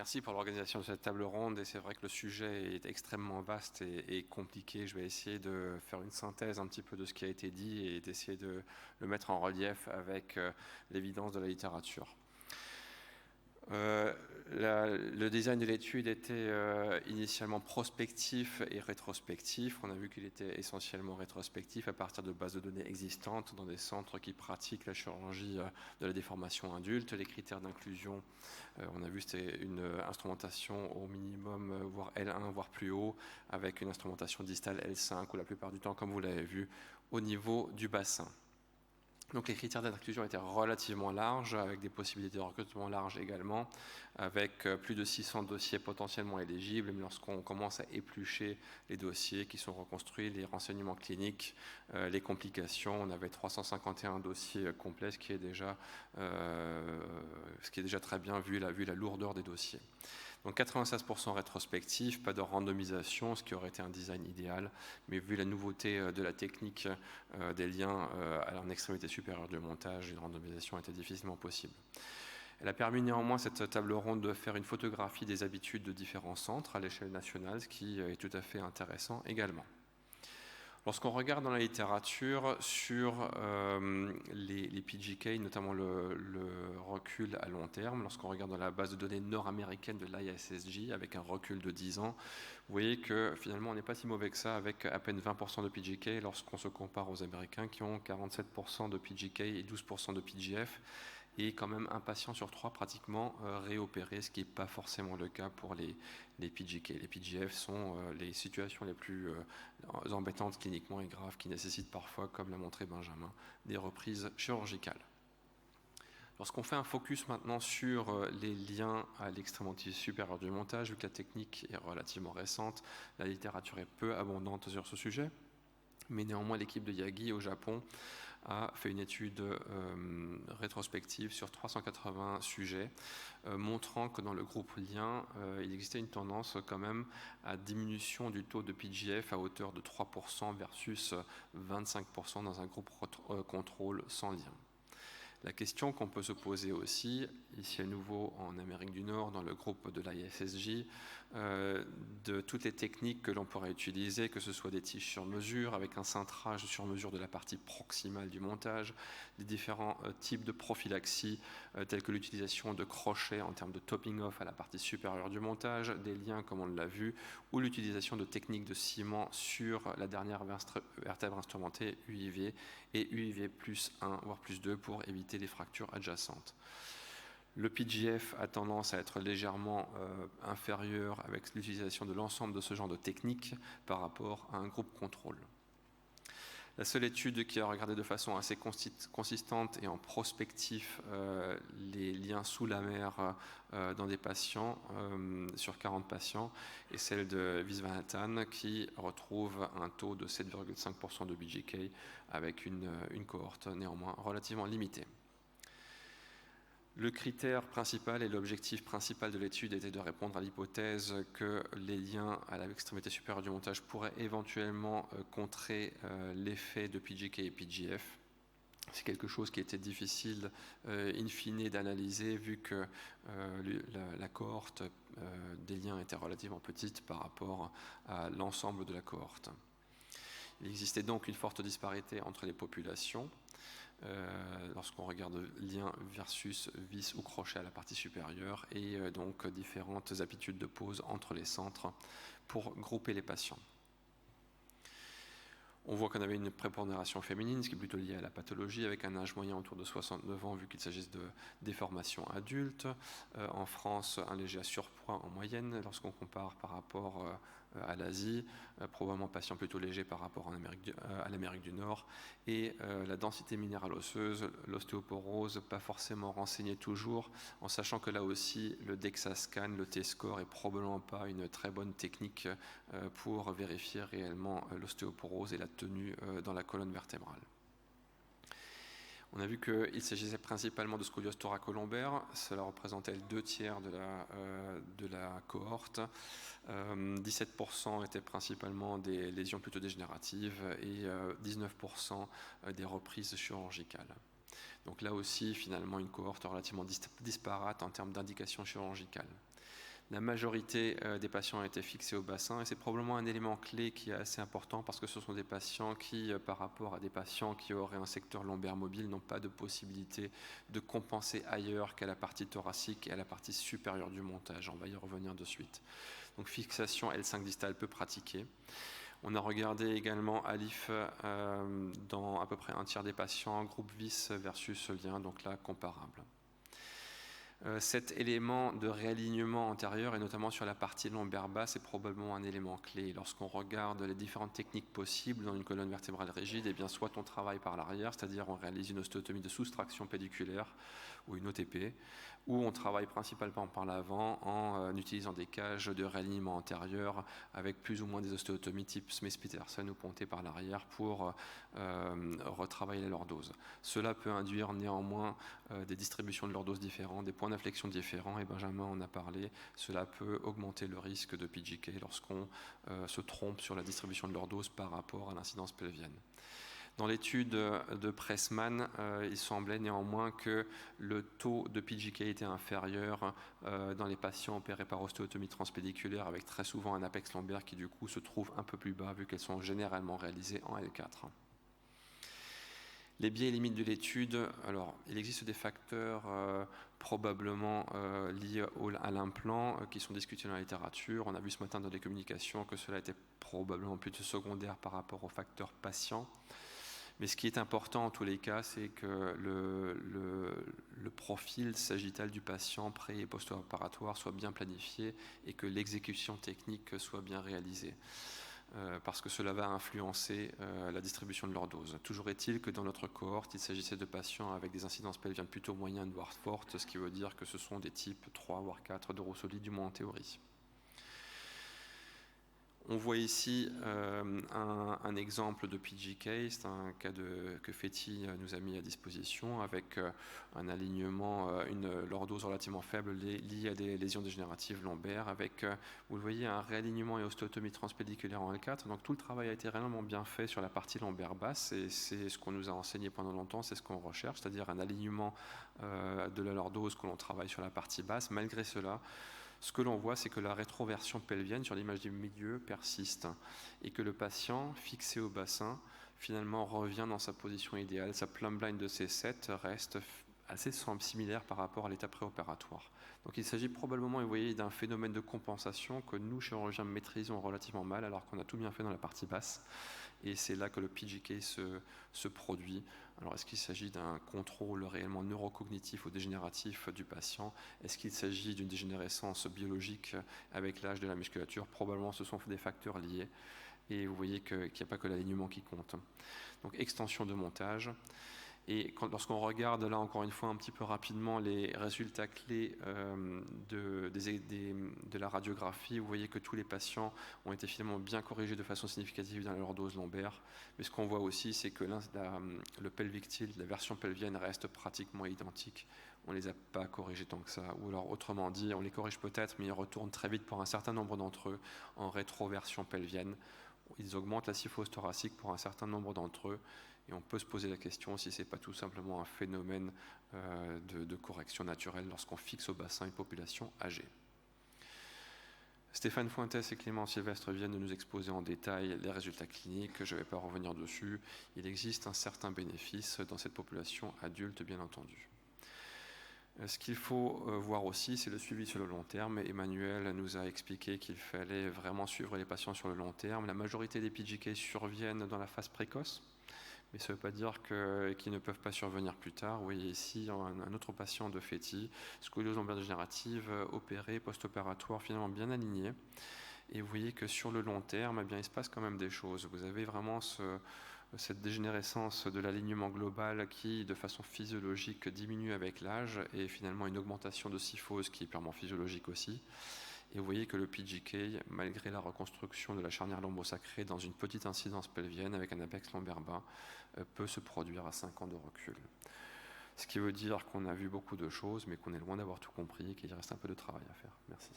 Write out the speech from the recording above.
Merci pour l'organisation de cette table ronde et c'est vrai que le sujet est extrêmement vaste et compliqué. Je vais essayer de faire une synthèse un petit peu de ce qui a été dit et d'essayer de le mettre en relief avec l'évidence de la littérature. Le design de l'étude était initialement prospectif et rétrospectif. On a vu qu'il était essentiellement rétrospectif à partir de bases de données existantes dans des centres qui pratiquent la chirurgie de la déformation adulte. Les critères d'inclusion, on a vu c'était une instrumentation au minimum, voire L1, voire plus haut, avec une instrumentation distale L5, ou la plupart du temps, comme vous l'avez vu, au niveau du bassin. Donc les critères d'inclusion étaient relativement larges, avec des possibilités de recrutement larges également, avec plus de 600 dossiers potentiellement éligibles. Mais lorsqu'on commence à éplucher les dossiers qui sont reconstruits, les renseignements cliniques, les complications, on avait 351 dossiers complets, ce qui est déjà très bien vu la lourdeur des dossiers. Donc 96% rétrospectif, pas de randomisation, ce qui aurait été un design idéal, mais vu la nouveauté de la technique des liens en extrémité supérieure du montage, une randomisation était difficilement possible. Elle a permis néanmoins, cette table ronde, de faire une photographie des habitudes de différents centres à l'échelle nationale, ce qui est tout à fait intéressant également. Lorsqu'on regarde dans la littérature sur les PGK, notamment le recul à long terme, lorsqu'on regarde dans la base de données nord-américaine de l'ISSJ avec un recul de 10 ans, vous voyez que finalement on n'est pas si mauvais que ça, avec à peine 20% de PGK lorsqu'on se compare aux Américains qui ont 47% de PGK et 12% de PGF, et quand même un patient sur 3 pratiquement réopéré, ce qui n'est pas forcément le cas pour les PGK. Les PGF sont les situations les plus embêtantes cliniquement et graves qui nécessitent parfois, comme l'a montré Benjamin, des reprises chirurgicales. Lorsqu'on fait un focus maintenant sur les liens à l'extrémité supérieure du montage, vu que la technique est relativement récente, la littérature est peu abondante sur ce sujet, mais néanmoins l'équipe de Yagi au Japon a fait une étude rétrospective sur 380 sujets, montrant que dans le groupe lien, il existait une tendance quand même à diminution du taux de PGF à hauteur de 3% versus 25% dans un groupe contrôle sans lien. La question qu'on peut se poser aussi, ici à nouveau en Amérique du Nord, dans le groupe de l'ISSJ, de toutes les techniques que l'on pourrait utiliser, que ce soit des tiges sur mesure, avec un cintrage sur mesure de la partie proximale du montage, des différents types de prophylaxie, tels que l'utilisation de crochets en termes de topping off à la partie supérieure du montage, des liens comme on l'a vu, ou l'utilisation de techniques de ciment sur la dernière vertèbre instrumentée UIV et UIV plus 1, voire plus 2 pour éviter les fractures adjacentes. Le PGF a tendance à être légèrement inférieur avec l'utilisation de l'ensemble de ce genre de techniques par rapport à un groupe contrôle. La seule étude qui a regardé de façon assez consistante et en prospectif les liens sous la mer dans des patients, sur 40 patients, est celle de Viswanathan qui retrouve un taux de 7,5% de BGK avec une cohorte néanmoins relativement limitée. Le critère principal et l'objectif principal de l'étude était de répondre à l'hypothèse que les liens à l'extrémité supérieure du montage pourraient éventuellement contrer l'effet de PGK et PGF. C'est quelque chose qui était difficile in fine d'analyser vu que la cohorte des liens était relativement petite par rapport à l'ensemble de la cohorte. Il existait donc une forte disparité entre les populations. Lorsqu'on regarde lien versus vis ou crochet à la partie supérieure et donc différentes habitudes de pose entre les centres pour grouper les patients. On voit qu'on avait une prépondération féminine, ce qui est plutôt lié à la pathologie, avec un âge moyen autour de 69 ans, vu qu'il s'agisse de déformation adulte. En France, un léger surpoids en moyenne, lorsqu'on compare par rapport à l'Asie, probablement patient plutôt léger par rapport à l'Amérique du Nord, et la densité minérale osseuse, l'ostéoporose, pas forcément renseignée toujours, en sachant que là aussi, le DEXA-scan, le T-score, est probablement pas une très bonne technique pour vérifier réellement l'ostéoporose et la tenue dans la colonne vertébrale. On a vu qu'il s'agissait principalement de scoliose thoracolombaire, cela représentait le 2/3 de la cohorte. 17% étaient principalement des lésions plutôt dégénératives et 19% des reprises chirurgicales. Donc là aussi, finalement, une cohorte relativement disparate en termes d'indications chirurgicales. La majorité des patients a été fixée au bassin et c'est probablement un élément clé qui est assez important parce que ce sont des patients qui, par rapport à des patients qui auraient un secteur lombaire mobile, n'ont pas de possibilité de compenser ailleurs qu'à la partie thoracique et à la partie supérieure du montage. On va y revenir de suite. Donc fixation L5 distale peu pratiquée. On a regardé également ALIF dans à peu près un tiers des patients, groupe vis versus lien, donc là comparable. Cet élément de réalignement antérieur, et notamment sur la partie lombaire basse, est probablement un élément clé. Lorsqu'on regarde les différentes techniques possibles dans une colonne vertébrale rigide, eh bien, soit on travaille par l'arrière, c'est-à-dire on réalise une ostéotomie de soustraction pédiculaire ou une OTP, ou on travaille principalement par l'avant en utilisant des cages de réalignement antérieur avec plus ou moins des ostéotomies type Smith-Peterson ou pontées par l'arrière pour retravailler la lordose. Cela peut induire néanmoins des distributions de lordose différentes, des points d'inflexion différents, et Benjamin en a parlé. Cela peut augmenter le risque de PGK lorsqu'on se trompe sur la distribution de lordose par rapport à l'incidence pelvienne. Dans l'étude de Pressman, il semblait néanmoins que le taux de PGK était inférieur dans les patients opérés par ostéotomie transpédiculaire avec très souvent un apex lombaire qui du coup se trouve un peu plus bas vu qu'elles sont généralement réalisées en L4. Les biais et limites de l'étude, alors il existe des facteurs probablement liés à l'implant qui sont discutés dans la littérature. On a vu ce matin dans les communications que cela était probablement plutôt secondaire par rapport aux facteurs patients. Mais ce qui est important en tous les cas, c'est que le profil sagittal du patient pré- et post-opératoire soit bien planifié et que l'exécution technique soit bien réalisée. Parce que cela va influencer la distribution de lordose. Toujours est-il que dans notre cohorte, il s'agissait de patients avec des incidences pelviennes plutôt moyennes, voire fortes, ce qui veut dire que ce sont des types 3 voire 4 d'urosolides, du moins en théorie. On voit ici un exemple de PGK, c'est un cas que Fetty nous a mis à disposition avec un alignement, une lordose relativement faible liée à des lésions dégénératives lombaires avec, vous le voyez, un réalignement et ostéotomie transpédiculaire en L4. Donc tout le travail a été réellement bien fait sur la partie lombaire basse et c'est ce qu'on nous a enseigné pendant longtemps, c'est ce qu'on recherche, c'est-à-dire un alignement de la lordose que l'on travaille sur la partie basse. Malgré cela, ce que l'on voit, c'est que la rétroversion pelvienne sur l'image du milieu persiste et que le patient, fixé au bassin, finalement revient dans sa position idéale. Sa plumb line de C7 reste assez similaire par rapport à l'état préopératoire. Donc il s'agit probablement, vous voyez, d'un phénomène de compensation que nous, chirurgiens, maîtrisons relativement mal alors qu'on a tout bien fait dans la partie basse. Et c'est là que le PGK se produit. Alors, est-ce qu'il s'agit d'un contrôle réellement neurocognitif ou dégénératif du patient? Est-ce qu'il s'agit d'une dégénérescence biologique avec l'âge de la musculature? Probablement, ce sont des facteurs liés. Et vous voyez qu'il n'y a pas que l'alignement qui compte. Donc, extension de montage. Et lorsqu'on regarde là encore une fois un petit peu rapidement les résultats clés de la radiographie, vous voyez que tous les patients ont été finalement bien corrigés de façon significative dans la lordose lombaire. Mais ce qu'on voit aussi, c'est que le pelvic tilt, la version pelvienne reste pratiquement identique. On ne les a pas corrigés tant que ça. Ou alors autrement dit, on les corrige peut-être, mais ils retournent très vite pour un certain nombre d'entre eux en rétroversion pelvienne. Ils augmentent la syphose thoracique pour un certain nombre d'entre eux. Et on peut se poser la question si ce n'est pas tout simplement un phénomène de correction naturelle lorsqu'on fixe au bassin une population âgée. Stéphane Fuentes et Clément Sylvestre viennent de nous exposer en détail les résultats cliniques. Je ne vais pas revenir dessus. Il existe un certain bénéfice dans cette population adulte, bien entendu. Ce qu'il faut voir aussi, c'est le suivi sur le long terme. Emmanuel nous a expliqué qu'il fallait vraiment suivre les patients sur le long terme. La majorité des PGK surviennent dans la phase précoce. Mais ça ne veut pas dire qu'ils ne peuvent pas survenir plus tard. Vous voyez ici un autre patient de Fetty, scoliose lombaire dégénérative, opéré, post-opératoire, finalement bien aligné. Et vous voyez que sur le long terme, eh bien, il se passe quand même des choses. Vous avez vraiment cette dégénérescence de l'alignement global qui, de façon physiologique, diminue avec l'âge et finalement une augmentation de syphose qui est purement physiologique aussi. Et vous voyez que le PGK, malgré la reconstruction de la charnière lombo-sacrée dans une petite incidence pelvienne avec un apex lombaire bas, peut se produire à 5 ans de recul. Ce qui veut dire qu'on a vu beaucoup de choses, mais qu'on est loin d'avoir tout compris et qu'il reste un peu de travail à faire. Merci.